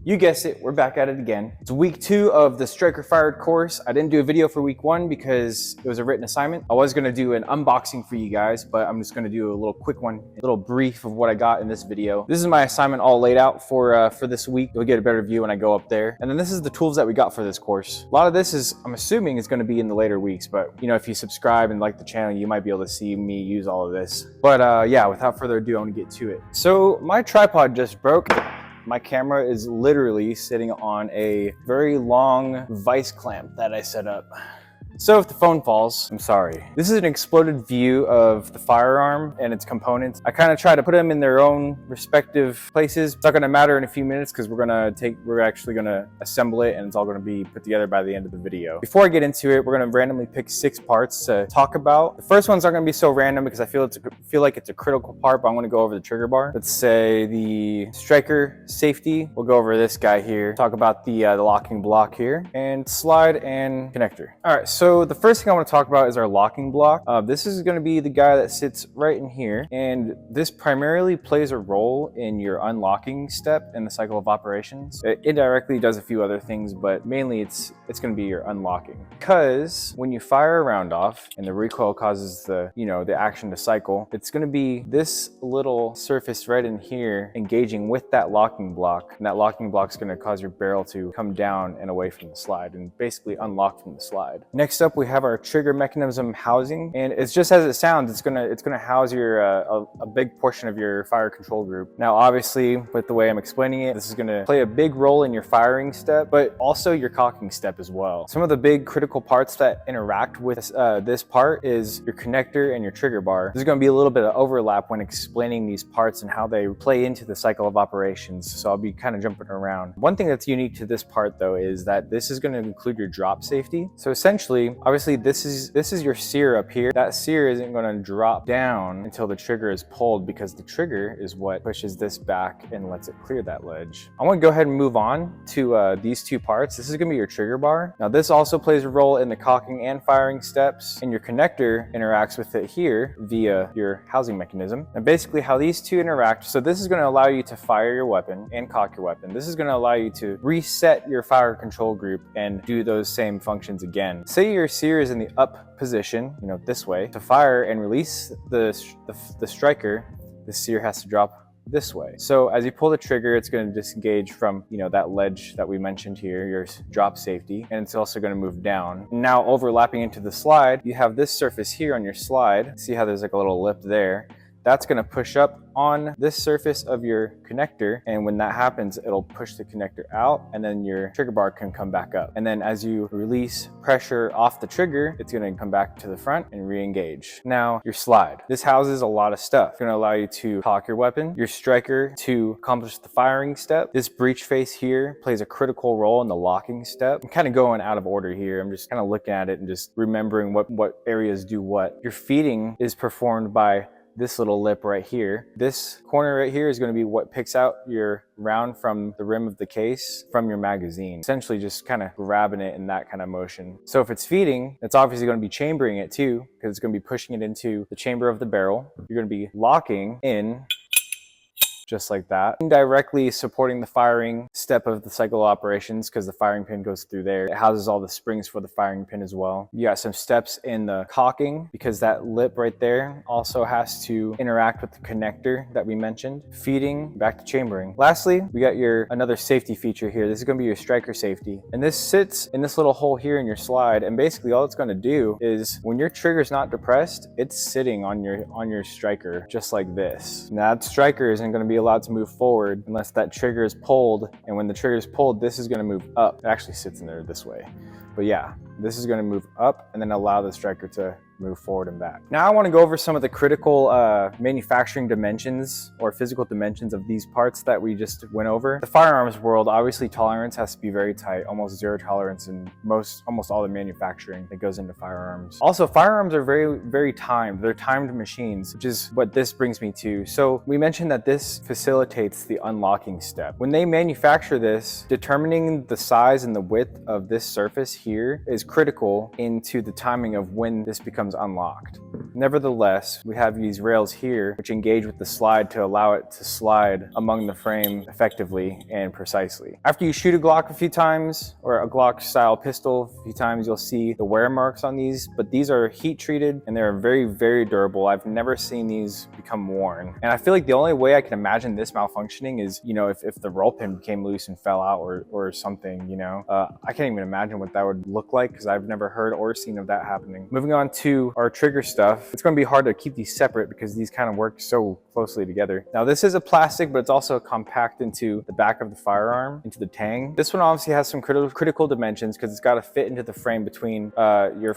You guessed it, we're back at it again. It's week 2 of the Striker Fired course. I didn't do a video for week 1 because it was a written assignment. I was gonna do an unboxing for you guys, but I'm just gonna do a little quick one, a little brief of what I got in this video. This is my assignment all laid out for this week. You'll get a better view when I go up there. And then this is the tools that we got for this course. A lot of this is, I'm assuming, is gonna be in the later weeks, but you know, if you subscribe and like the channel, you might be able to see me use all of this. But yeah, without further ado, I wanna get to it. So my tripod just broke. My camera is literally sitting on a very long vice clamp that I set up. So if the phone falls, I'm sorry. This is an exploded view of the firearm and its components. I kind of try to put them in their own respective places. It's not gonna matter in a few minutes because we're actually gonna assemble it and it's all gonna be put together by the end of the video. Before I get into it, we're gonna randomly pick 6 parts to talk about. The first one's not gonna be so random because I feel like it's a critical part, but I'm gonna go over the trigger bar. Let's say the striker safety. We'll go over this guy here. Talk about the locking block here and slide and connector. All right, so the first thing I want to talk about is our locking block. This is going to be the guy that sits right in here, and this primarily plays a role in your unlocking step in the cycle of operations. It indirectly does a few other things, but mainly it's going to be your unlocking. Because when you fire a round off and the recoil causes the action to cycle, it's going to be this little surface right in here engaging with that locking block, and that locking block is going to cause your barrel to come down and away from the slide and basically unlock from the slide. Next up, we have our trigger mechanism housing, and it's just as it sounds. It's gonna house your a big portion of your fire control group. Now, obviously, with the way I'm explaining it, this is gonna play a big role in your firing step, but also your cocking step as well. Some of the big critical parts that interact with this part is your connector and your trigger bar. There's gonna be a little bit of overlap when explaining these parts and how they play into the cycle of operations, so I'll be kind of jumping around. One thing that's unique to this part, though, is that this is gonna include your drop safety. So essentially, obviously, this is your sear up here. That sear isn't going to drop down until the trigger is pulled, because the trigger is what pushes this back and lets it clear that ledge. I want to go ahead and move on to these 2 parts. This is going to be your trigger bar. Now, this also plays a role in the cocking and firing steps, and your connector interacts with it here via your housing mechanism. And basically how these 2 interact, so this is going to allow you to fire your weapon and cock your weapon. This is going to allow you to reset your fire control group and do those same functions again. Say your sear is in the up position, this way. To fire and release the striker, the sear has to drop this way. So as you pull the trigger, it's going to disengage from that ledge that we mentioned here, your drop safety, and it's also going to move down. Now, overlapping into the slide, you have this surface here on your slide. See how there's like a little lip there? That's going to push up on this surface of your connector, and when that happens, it'll push the connector out, and then your trigger bar can come back up. And then as you release pressure off the trigger, it's going to come back to the front and re-engage. Now, your slide. This houses a lot of stuff. It's going to allow you to cock your weapon, your striker to accomplish the firing step. This breech face here plays a critical role in the locking step. I'm kind of going out of order here. I'm just kind of looking at it and just remembering what areas do what. Your feeding is performed by this little lip right here. This corner right here is going to be what picks out your round from the rim of the case from your magazine. Essentially just kind of grabbing it in that kind of motion. So if it's feeding, it's obviously going to be chambering it too, because it's going to be pushing it into the chamber of the barrel. You're going to be locking in just like that, indirectly supporting the firing step of the cycle of operations, because the firing pin goes through there. It houses all the springs for the firing pin as well. You got some steps in the cocking, because that lip right there also has to interact with the connector that we mentioned. Feeding back to chambering. Lastly, we got another safety feature here. This is going to be your striker safety, and this sits in this little hole here in your slide, and basically all it's going to do is when your trigger's not depressed, it's sitting on your striker just like this. Now that striker isn't going to be allowed to move forward unless that trigger is pulled, and when the trigger is pulled, this is going to move up. It actually sits in there this way, but yeah, this is going to move up and then allow the striker to move forward and back. Now I want to go over some of the critical manufacturing dimensions or physical dimensions of these parts that we just went over. The firearms world, obviously tolerance has to be very tight, almost zero tolerance in almost all the manufacturing that goes into firearms. Also, firearms are very, very timed. They're timed machines, which is what this brings me to. So we mentioned that this facilitates the unlocking step. When they manufacture this, determining the size and the width of this surface here is critical into the timing of when this becomes unlocked. Nevertheless, we have these rails here which engage with the slide to allow it to slide among the frame effectively and precisely. After you shoot a Glock a few times, or a Glock style pistol a few times, you'll see the wear marks on these, but these are heat treated and they're very, very durable. I've never seen these become worn. And I feel like the only way I can imagine this malfunctioning is, you know, if the roll pin became loose and fell out or something, you know. I can't even imagine what that would look like because I've never heard or seen of that happening. Moving on to our trigger stuff, it's going to be hard to keep these separate because these kind of work so closely together. Now this is a plastic, but it's also compact into the back of the firearm, into the tang. This one obviously has some critical dimensions because it's got to fit into the frame between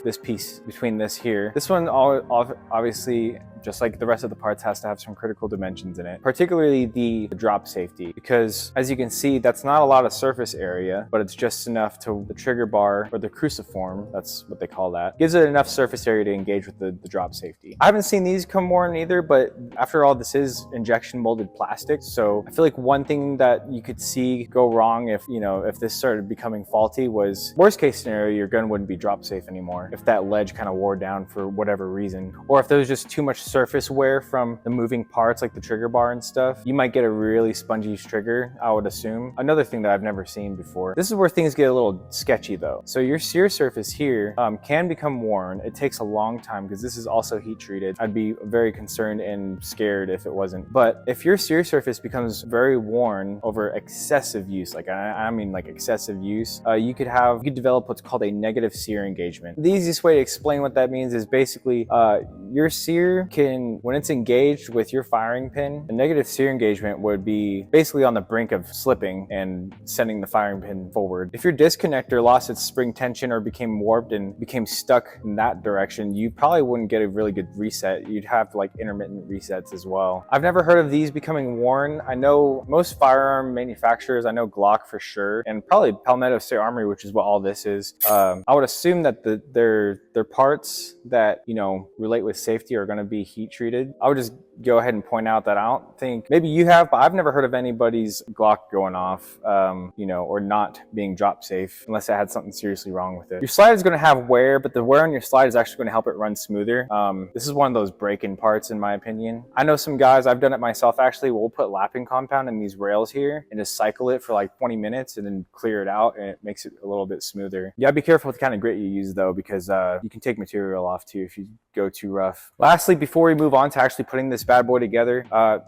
this piece, between this here. This one obviously, just like the rest of the parts, has to have some critical dimensions in it, particularly the drop safety, because as you can see, that's not a lot of surface area, but it's just enough to the trigger bar, or the cruciform, that's what they call that, gives it enough surface area to engage with the drop safety. I haven't seen these come worn either, but after all, this is injection molded plastic, so I feel like one thing that you could see go wrong if, you know, if this started becoming faulty was, worst case scenario, your gun wouldn't be drop safe anymore if that ledge kind of wore down for whatever reason, or if there was just too much surface wear from the moving parts like the trigger bar and stuff, you might get a really spongy trigger, I would assume. Another thing that I've never seen before. This is where things get a little sketchy though. So your sear surface here can become worn. It takes a long time because this is also heat treated. I'd be very concerned and scared if it wasn't. But if your sear surface becomes very worn over excessive use, like I mean like excessive use, you could develop what's called a negative sear engagement. The easiest way to explain what that means is basically your sear can, when it's engaged with your firing pin, a negative sear engagement would be basically on the brink of slipping and sending the firing pin forward. If your disconnector lost its spring tension or became warped and became stuck in that direction, you probably wouldn't get a really good reset. You'd have like intermittent resets as well. I've never heard of these becoming worn. I know most firearm manufacturers, I know Glock for sure, and probably Palmetto State Armory, which is what all this is. I would assume that their parts that, you know, relate with safety are going to be heat treated. I would just go ahead and point out that I don't think, maybe you have, but I've never heard of anybody's Glock going off, you know, or not being drop safe unless it had something seriously wrong with it. Your slide is going to have wear, but the wear on your slide is actually going to help it run smoother. This is one of those break-in parts in my opinion. I know some guys, I've done it myself actually, we'll put lapping compound in these rails here and just cycle it for like 20 minutes and then clear it out, and it makes it a little bit smoother. You gotta be careful with the kind of grit you use though, because you can take material off too if you go too rough. Lastly, before we move on to actually putting this bad boy together,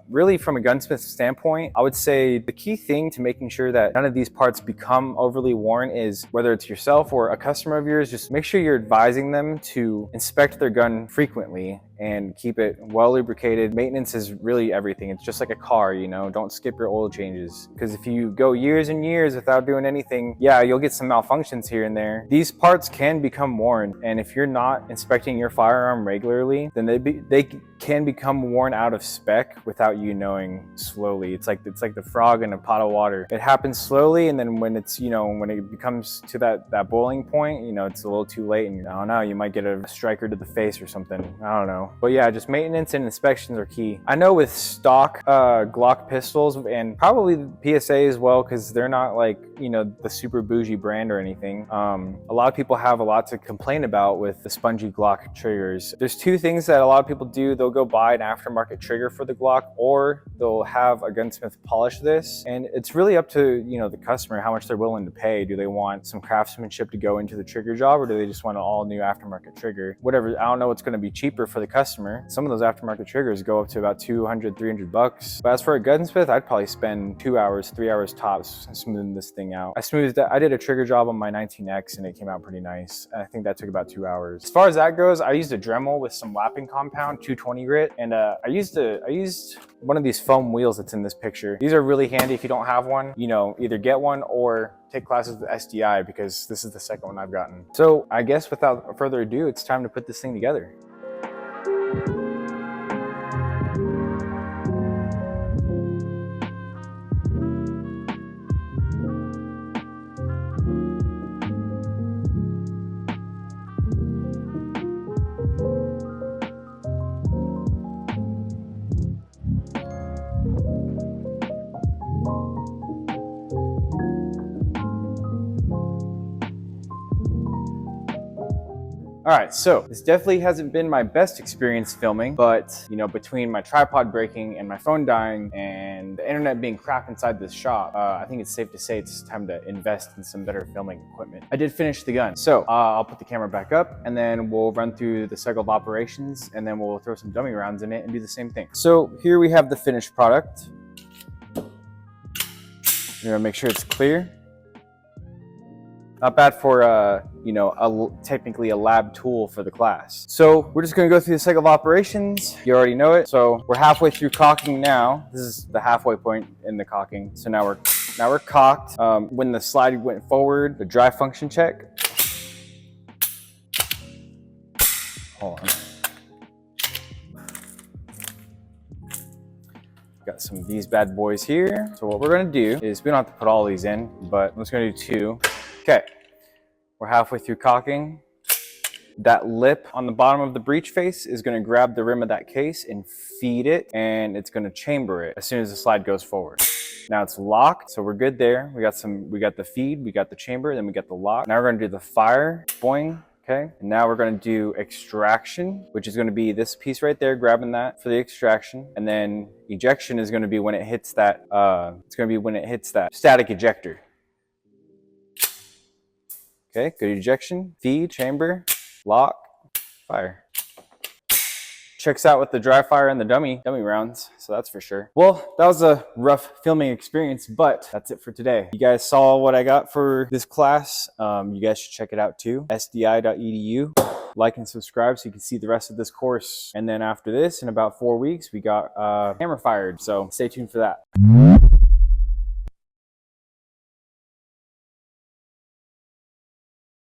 really from a gunsmith standpoint, I would say the key thing to making sure that none of these parts become overly worn is, whether it's yourself or a customer of yours, just make sure you're advising them to inspect their gun frequently and keep it well lubricated. Maintenance is really everything. It's just like a car, you know, don't skip your oil changes, because if you go years and years without doing anything, yeah, you'll get some malfunctions here and there. These parts can become worn, and if you're not inspecting your firearm regularly, then they can become worn out of spec without you knowing slowly. It's like the frog in a pot of water. It happens slowly, and then when it's, you know, when it becomes to that boiling point, you know, it's a little too late, and I don't know, you might get a striker to the face or something. I don't know. But yeah, just maintenance and inspections are key. I know with stock Glock pistols, and probably the PSA as well, because they're not like, you know, the super bougie brand or anything. A lot of people have a lot to complain about with the spongy Glock triggers. There's two things that a lot of people do. They'll go buy an aftermarket trigger for the Glock, or they'll have a gunsmith polish this. And it's really up to, you know, the customer how much they're willing to pay. Do they want some craftsmanship to go into the trigger job, or do they just want an all new aftermarket trigger? Whatever, I don't know what's going to be cheaper for the customer. Some of those aftermarket triggers go up to about $200-$300. But as for a gunsmith, I'd probably spend 2 hours, 3 hours tops smoothing this thing out. I did a trigger job on my 19X and it came out pretty nice. I think that took about 2 hours. As far as that goes, I used a Dremel with some lapping compound, 220 grit, and I used one of these foam wheels that's in this picture. These are really handy if you don't have one. You know, either get one or take classes with SDI, because this is the second one I've gotten. So I guess without further ado, it's time to put this thing together. All right, so this definitely hasn't been my best experience filming, but you know, between my tripod breaking and my phone dying and the internet being crap inside this shop, I think it's safe to say it's time to invest in some better filming equipment. I did finish the gun, so I'll put the camera back up and then we'll run through the cycle of operations and then we'll throw some dummy rounds in it and do the same thing. So here we have the finished product. You're gonna make sure it's clear. Not bad for, you know, technically a lab tool for the class. So we're just gonna go through the cycle of operations. You already know it. So we're halfway through cocking now. This is the halfway point in the cocking. So now we're cocked. When the slide went forward, the dry function check. Hold on. Got some of these bad boys here. So what we're gonna do is, we don't have to put all these in, but I'm just gonna do 2. Okay, we're halfway through cocking. That lip on the bottom of the breech face is gonna grab the rim of that case and feed it, and it's gonna chamber it as soon as the slide goes forward. Now it's locked, so we're good there. We got the feed, we got the chamber, then we got the lock. Now we're gonna do the fire, boing, okay? And now we're gonna do extraction, which is gonna be this piece right there, grabbing that for the extraction. And then ejection is gonna be when it hits that, static ejector. Okay, good ejection, feed, chamber, lock, fire. Checks out with the dry fire and the dummy rounds, so that's for sure. Well, that was a rough filming experience, but that's it for today. You guys saw what I got for this class. You guys should check it out too, sdi.edu. Like and subscribe so you can see the rest of this course. And then after this, in about 4 weeks, we got hammer fired, so stay tuned for that.